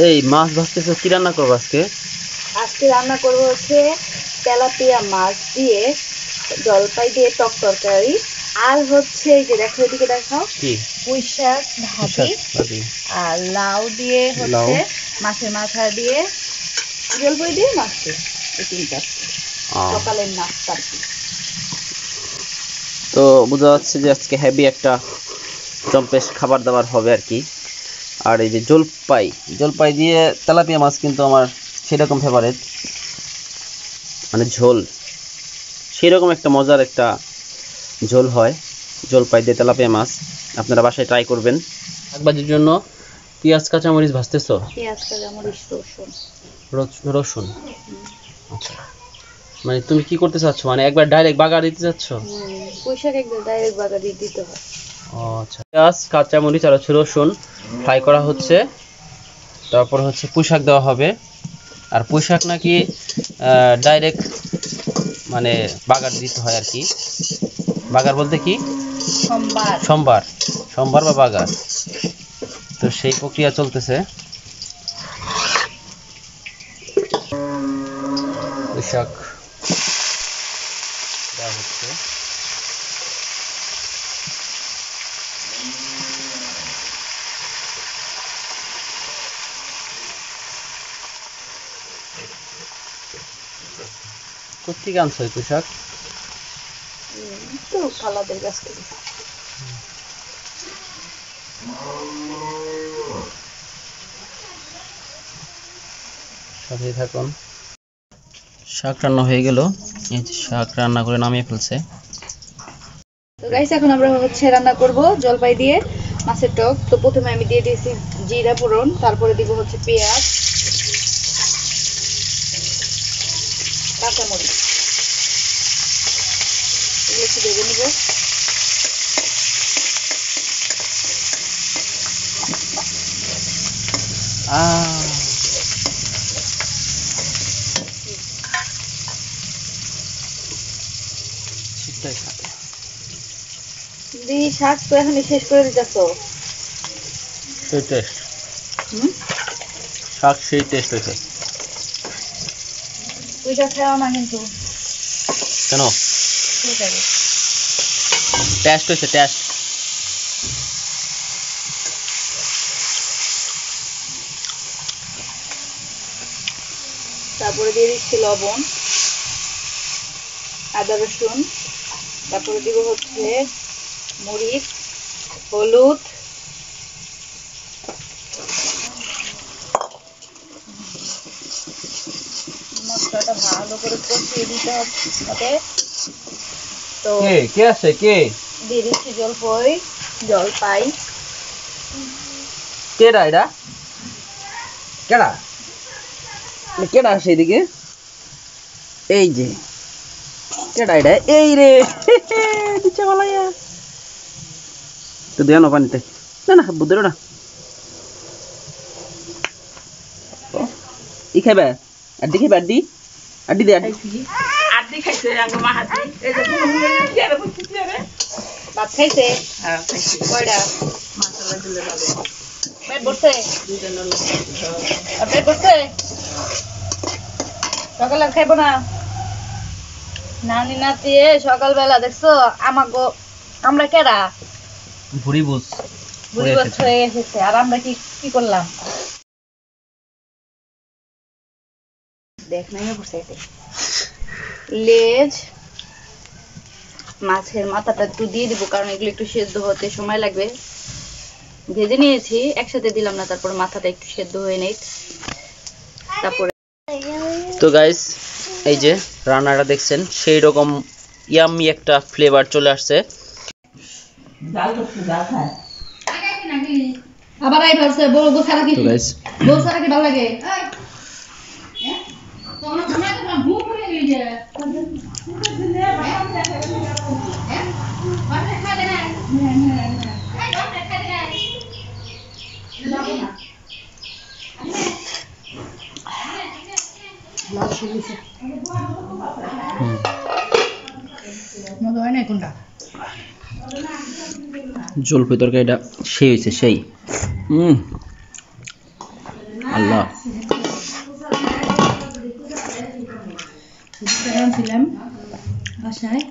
এই মাছ ভাজতেছো, কি রান্না করবো আজকে? আজকে রান্না করবো হচ্ছে তেলাপিয়া মাছ দিয়ে জলপাই দিয়ে টক তরকারি, আর হচ্ছে এই যে দেখো এদিকে দেখাও কি পুঁই শাক ভাজি, আর লাউ দিয়ে হচ্ছে মাছের মাথা দিয়ে জলপাই দিয়ে মাছ দিয়ে, এই তিনটা সকালের নাস্তা আর কি। তো বোঝা যাচ্ছে যে আজকে হেভি একটা জম্পেশ খাবার দাবার হবে আর কি। আর এই যে জলপাই দিয়ে তেলাপিয়া মাছ কিন্তু আমার সেরকম ফেভারিট, মানে ঝোল সেরকম একটা মজার একটা ঝোল হয় জলপাই দিয়ে তেলাপিয়া মাছ। আপনারা বাসায় ট্রাই করবেন। শাকভাজির জন্য পেঁয়াজ কাঁচামরিচ ভাজতেছো? পেঁয়াজ কাঁচামরিচ রসুন। আচ্ছা, মানে তুমি কি করতে চাচ্ছ, মানে একবার ডাইরেক্ট বাগার দিতে চাচ্ছ? পুঁই শাক একদম ডাইরেক্ট বাগার দিয়ে দিতে হয়। আচ্ছা, পেঁয়াজ কাঁচামরিচ আর রসুন ফ্রাই করা হচ্ছে, তারপর হচ্ছে পুঁই শাক দেওয়া হবে। আর পুঁই শাক নাকি ডাইরেক্ট মানে বাগার দিতে হয় আর কি। বাগার বলতে কি? সোমবার বা বাগার। তো সেই প্রক্রিয়া চলতেছে। পুঁই শাক দেওয়া হচ্ছে। কোথেকে আনছো এই পুঁই শাক? তো খালাদের কাছ থেকে। সাথে থাকুন। শাক রান্না হয়ে গেল, এই যে শাক রান্না করে নামিয়ে ফেলছে। তো গাইস এখন আমরা হচ্ছে রান্না করব জলপাই দিয়ে মাছের টক। তো প্রথমে আমি দিয়ে দিয়েছি জিরা ফোড়ন, তারপরে দিব হচ্ছে পেঁয়াজ কাঁচামরিচ, এগুলো একটু ভেজে নিব। দি শাক তো এখনই শেষ করে দিতেছো। সেই টেস্ট, শাক সেই টেস্ট হয়েছে। ওইটা খাওয়া না কিন্তু। কেন? ঠিক আছে, টেস্ট হয়েছে, টেস্ট। তারপরে দিয়ে দিচ্ছি লবণ, আদা রসুন, তারপরে দিব হচ্ছে মরিচ, হলুদ, মশলাটা ভালো করে কষিয়ে দিতে হবে। তো কে আছে কে? দিয়ে দিচ্ছি জলপাই। কেডা এটা? কেডা কেডা আসে এদিকে? এই যে কেডা এটা? এই রে দিচ্ছে গলাইয়া। তো দেন পানিতে, না বুদ্ধের না ই খাইবে। আড্ডি খাইবে, আড্ডি দে আড্ডি খাইছে মা হাতি। এই যে ভাত খাইছে? হ্যাঁ খাইছে। কয়টা? মাশাআল্লাহ দিলে ভালো। পেট ভরছে? দুইটা নল। পেট ভরছে? সকালে খাইবো না? নানি নাতি সকালবেলা দেখছো আমাগো, আমরা কেডা ভুড়ি বুঝ হয়ে এসেছে, আর আমরা কি করলাম দেখ নাই বসে। লেজ মাছের মাথাটা একটু দিয়ে দিব, কারণ এগুলো একটু সেদ্ধ হতে সময় লাগবে। ভেজে নিয়েছি, একসাথে দিলাম না, তারপর মাথাটা একটু সেদ্ধ হয়ে নেই। তারপরে তো গাইস এই যে রান্নাটা দেখছেন, সেই রকম ইয়াম্মি একটা ফ্লেভার চলে আসছে। আবার আই ভাবছে বউ সারা কি বউ সারা কি ভালো লাগে। জলপাই তরকারিটা সেই হয়েছে, সেই আল্লাহ ছিলাম বাসায়